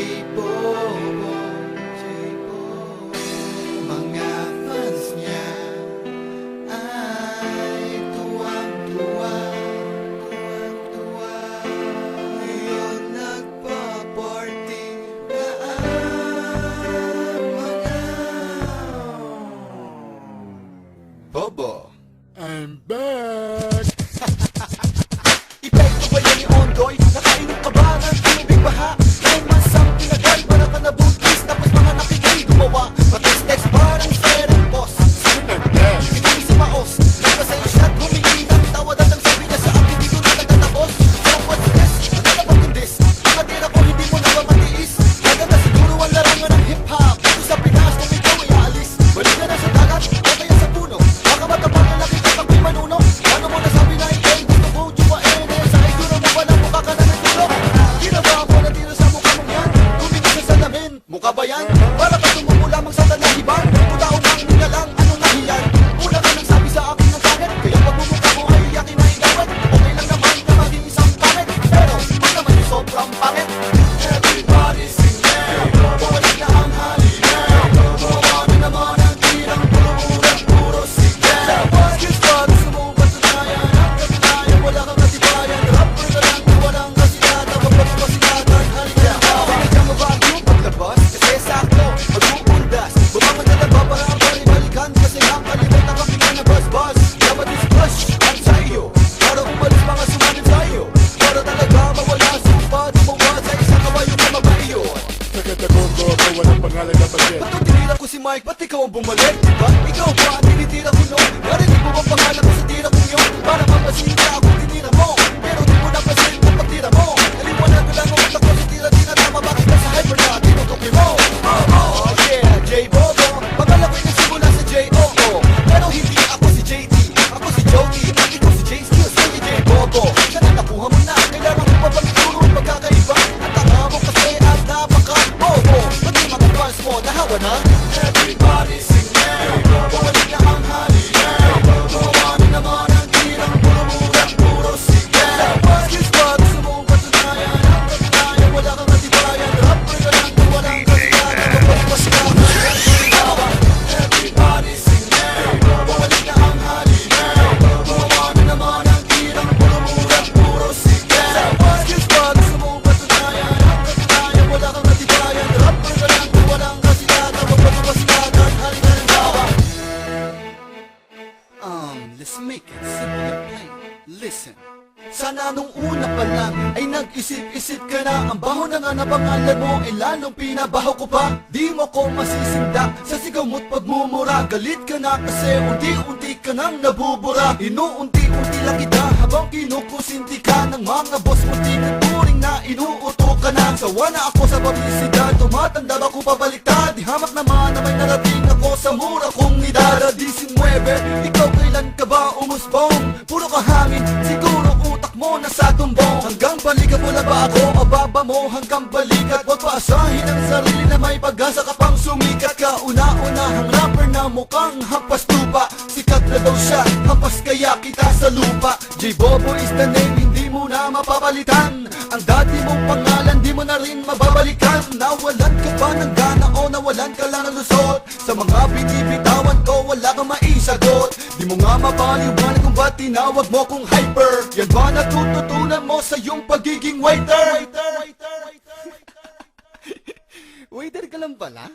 J-Bobo, mga fans niya ay tuwang-tuwa, ngayon nagpa-party na ang mga Bobo. I'm back! Ipekto ba yan ni Ondoy? Nakainom ka ba ng tubig baha? May masang pinagay, para ka nabuntis, tapos mga nakikay gumawa. Matis-text parang Feren Boss. Hindi si Maos, nagpasa'yo shot, humingi ng tawad at ang sabi niya sa akin, dito na nagtatapos. So what's this? Ano ba kung this? Mga tira ko hindi mo na ba matiis? Maganda siguro ang larangan ng hip-hop. Dito sa Pinas, kung ikaw ay aalis, balik ka na sa dagat, o kaya sa puno. Baka matapang ang laki ka pag manuno. Ano mo nasabi na ikay, gusto ko juwain eh. Sa iguro mo ba na mukha ka na nagtulog? Ginawa ko na tira sa mukha mong yan. Tumingin sa salamin, mukha ba yan? Para ka tumumo lamang sa tanahiban. Putao mang niya lang, anong nahiyan? Una ka nang sabi sa akin ng pangit, kaya pagmumukha mo ay iyakin na igawat. Okay lang naman na maging isang pangit, pero huwag naman yung sobrang pangit. Everybody sing now, bumalik na ang halinaw. Gumawa na naman ang tirang puro sigaw. Excuse ba, gusto mo patunayan? Ang katunayan, wala kang katibayan. Rapper ka lang na walang kasikatan. Magpapasikat halika. Pinagyan mo ba ang group paglabas? Kasi sakto, mag-uundas. Bumamadala ba para ang balikan? Kasi nakalimutan ka pinga na buzz-buzz. Dapat is-flush ang sa iyo, para umalis mga sumanin sa iyo. Para talaga mawala supa, tumawa sa isang kabayo na mabaiyo. Nagkatagong ko ako, walang pangalan na bagay. Ba't nung tinira ko si Mike, ba't ikaw ang bumalik? Diba? Ikaw ba ang tinitira ko noon? Narinig mo bang pangalan ko sa tira kong yun? Para mapasin ka ako tinira mo, pero di mo napasin ang pagtira mo. Naliwanag ko lang ang utak ko sa tira-tira. Tama bakit ka sa hyper na tinutukoy mo? Oh yeah, J-Bobo. Pangalan ko'y nagsimula sa J-O-O, pero hindi ako si JT, ako si Jody. Ikaw si J-Skills, hindi J-Bobo. Sana nakuha mo na, kailangan ko pa bang ituro ang pagkakaiba? Ang tanga mo kasi at napaka-bobo. Ba't di mga fans mo nahawa na? Everybody sing now, bumalik na ang halinaw. Gumawa na naman ang tirang puro sigaw. Excuse ba, gusto mong patunayan? Ang katunayan, wala kang katibayan. Rapper ka lang na walang kasikatan. Magpapasikat halinaw. Everybody sing now, bumalik na ang halinaw. Gumawa na naman ang tirang puro sigaw. Excuse ba, gusto mong patunayan? Ang katunayan, wala kang katibayan. Rapper ka lang na walang kasikatan. Magpapasikat halinaw. Let's make it simple and plain. Listen. Sana nung una pa lang ay nag-isip-isip ka na. Ang baho na nga na pangalan mo ay lalong pinabaho ko pa. Di mo ko masisinda sa sigaw mo't pagmumura. Galit ka na kasi unti-unti ka nang nabubura. Inuunti-unti lang kita habang kinukusinti ka ng mga boss mo. Tinuturing na inuuto ka na. Sawa na ako sa publisidad, tumatanda ba ko pabaliktad? Di hamak naman na may narating ako sa mura kong edad. 19, ikaw kailan ka ba umusbong? Puro ka hangin, siguro utak mo nasa tumbong. Hanggang balikat mo na ba ako o baba mo hanggang balikat? Huwag paasahin ang sarili na may pag-asa ka pang sumikat. Kauna-unahang rapper na mukhang hampas lupa. Sikat na daw siya, hampas kaya kita sa lupa. J-Bobo is the name, hindi mo na mapapalitan. Ang dati mong pangalan, di mo na rin mababalikan. Nawalan ka ba ng gana o nawalan ka lang ng lusot? Sa mga binibitawan ko, wala kang maisagot. Di mo nga mapaliwanag kung ba't tinawag mo kong hyper. Yan ba natututunan mo sa iyong pagiging waiter? Waiter ka lang pala?